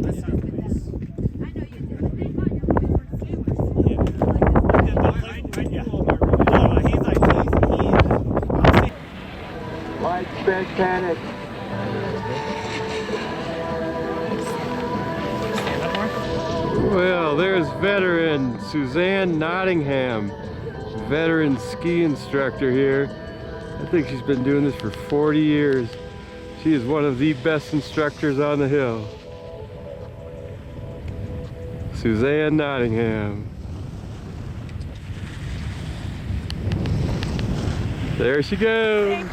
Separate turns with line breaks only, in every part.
Widespread panic.
Well, there's veteran Suzanne Nottingham, veteran ski instructor here. I think she's been doing this for 40 years. She is one of the best instructors on the hill. Suzanne Nottingham. There she goes.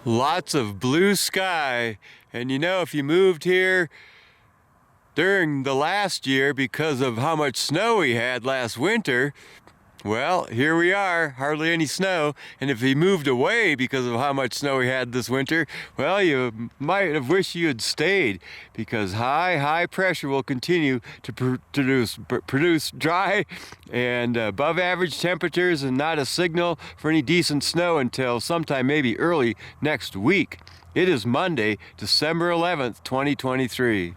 Lots of blue sky, and you know, if you moved here during the last year because of how much snow we had last winter, well, here we are, hardly any snow. And if you moved away because of how much snow we had this winter, well, you might have wished you had stayed, because high pressure will continue to produce dry and above average temperatures, and not a signal for any decent snow until sometime maybe early next week. It is Monday, December 11th, 2023.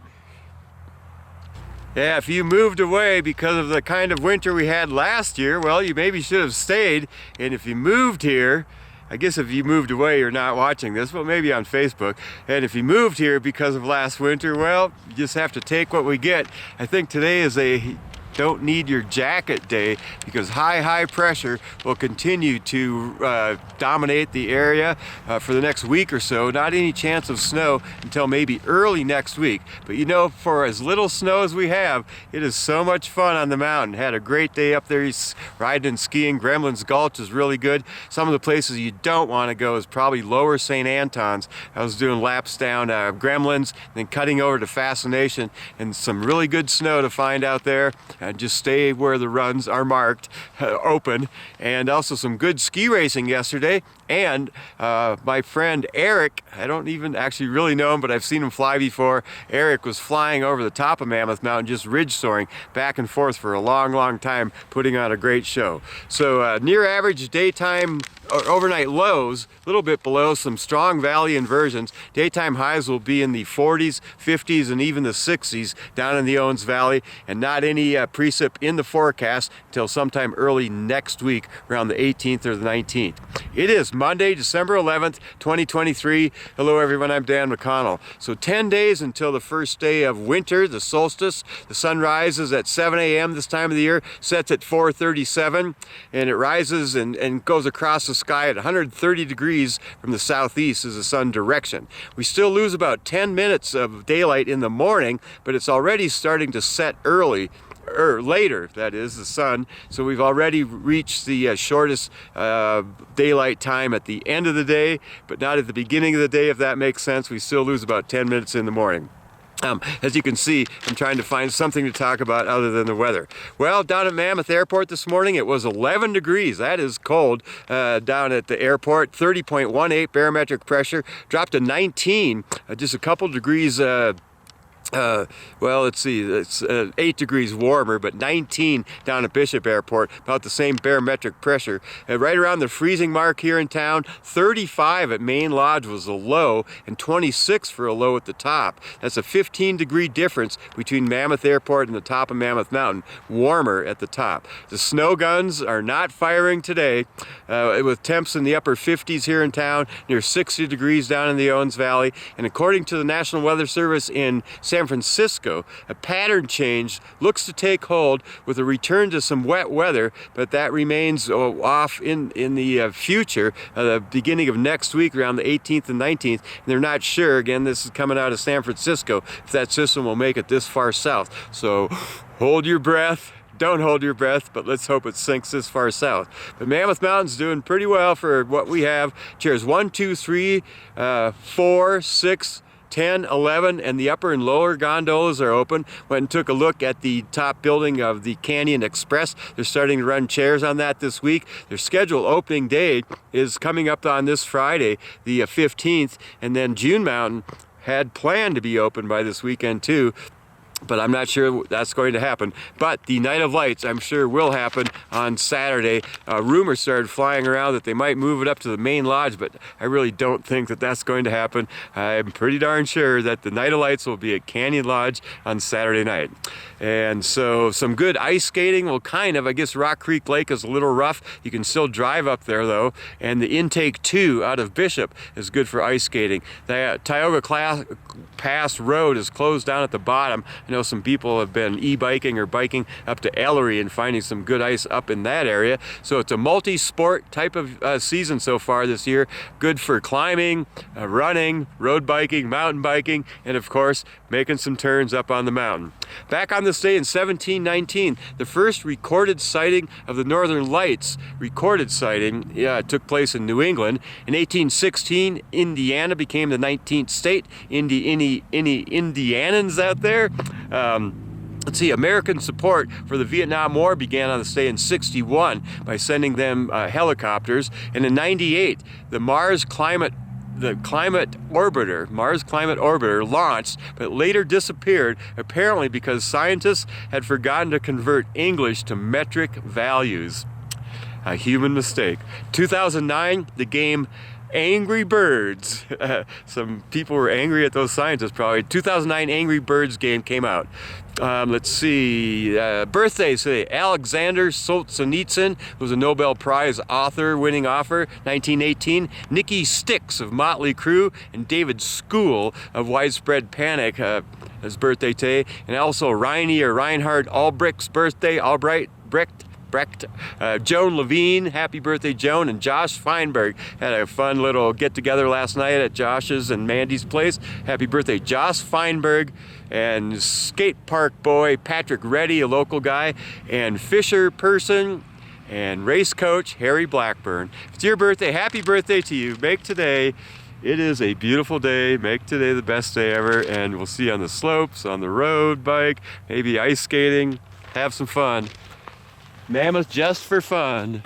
Yeah, if you moved away because of the kind of winter we had last year, well, you maybe should have stayed. And if you moved here, I guess if you moved away, you're not watching this, but maybe on Facebook. And if you moved here because of last winter, well, you just have to take what we get. I think today is a don't need your jacket day, because high pressure will continue to dominate the area for the next week or so. Not any chance of snow until maybe early next week. But you know, for as little snow as we have, it is so much fun on the mountain. Had a great day up there riding and skiing. Gremlin's Gulch is really good. Some of the places you don't want to go is probably lower St. Anton's. I was doing laps down Gremlin's, then cutting over to Fascination, and some really good snow to find out there. And just stay where the runs are marked open. And also some good ski racing yesterday. And my friend Eric, I don't even actually really know him, but I've seen him fly before. Eric was flying over the top of Mammoth Mountain, just ridge soaring back and forth for a long time, putting on a great show. So near average daytime overnight lows, a little bit below, some strong valley inversions. Daytime highs will be in the 40s, 50s, and even the 60s down in the Owens Valley, and not any precip in the forecast until sometime early next week, around the 18th or the 19th. It is Monday, December 11th, 2023. Hello everyone, I'm Dan McConnell. So 10 days until the first day of winter, the solstice. The sun rises at 7 a.m. this time of the year, sets at 4:37, and it rises and goes across the sky at 130 degrees from the southeast is the sun direction. We still lose about 10 minutes of daylight in the morning, but it's already starting to set early, or later, that is, the sun. So we've already reached the shortest daylight time at the end of the day, but not at the beginning of the day, if that makes sense. We still lose about 10 minutes in the morning. As you can see, I'm trying to find something to talk about other than the weather. Well, down at Mammoth Airport this morning, it was 11 degrees. That is cold down at the airport. 30.18 barometric pressure, dropped to 19, just a couple degrees Well, let's see, it's 8 degrees warmer, but 19 down at Bishop Airport, about the same barometric pressure. Right around the freezing mark here in town, 35 at Main Lodge was a low, and 26 for a low at the top. That's a 15-degree difference between Mammoth Airport and the top of Mammoth Mountain, warmer at the top. The snow guns are not firing today, with temps in the upper 50s here in town, near 60 degrees down in the Owens Valley, and according to the National Weather Service in San Francisco, a pattern change looks to take hold with a return to some wet weather, but that remains off in the future, the beginning of next week around the 18th and 19th, and they're not sure, again this is coming out of San Francisco, if that system will make it this far south. So hold your breath. Don't hold your breath, but let's hope it sinks this far south. But Mammoth Mountain's doing pretty well for what we have. Chairs 1, 2, 3, 4, 6, 10, 11, and the upper and lower gondolas are open. Went and took a look at the top building of the Canyon Express. They're starting to run chairs on that this week. Their scheduled opening day is coming up on this Friday, the 15th, and then June Mountain had planned to be open by this weekend too, but I'm not sure that's going to happen. But the Night of Lights, I'm sure, will happen on Saturday. Rumors started flying around that they might move it up to the main lodge, but I really don't think that that's going to happen. I'm pretty darn sure that the Night of Lights will be at Canyon Lodge on Saturday night. And so some good ice skating. Well, kind of. I guess Rock Creek Lake is a little rough. You can still drive up there, though. And the Intake 2 out of Bishop is good for ice skating. The Tioga Pass Road is closed down at the bottom. I know some people have been e-biking or biking up to Ellery and finding some good ice up in that area. So it's a multi-sport type of season so far this year. Good for climbing, running, road biking, mountain biking, and of course, making some turns up on the mountain. Back on this day in 1719, the first recorded sighting of the Northern Lights, took place in New England. In 1816, Indiana became the 19th state. Any Indianans out there? Let's see, American support for the Vietnam War began on this day in 61 by sending them helicopters. And in 98, the Mars Climate Orbiter launched, but later disappeared, apparently because scientists had forgotten to convert English to metric values. A human mistake. 2009, the game Angry Birds. Some people were angry at those scientists probably. 2009 Angry Birds game came out. Let's see, birthdays today. Alexander Solzhenitsyn was a Nobel Prize winning author, 1918. Nikki Sixx of Motley Crue and David School of Widespread Panic, his birthday today. And also Reinhard Albrecht's birthday, Brecht. Joan Levine, happy birthday Joan, and Josh Feinberg had a fun little get together last night at Josh's and Mandy's place. Happy birthday Josh Feinberg, and skate park boy Patrick Reddy, a local guy, and fisher person and race coach Harry Blackburn. If it's your birthday, happy birthday to you. Make today, it is a beautiful day. Make today the best day ever, and we'll see you on the slopes, on the road bike, maybe ice skating. Have some fun. Mammoth just for fun.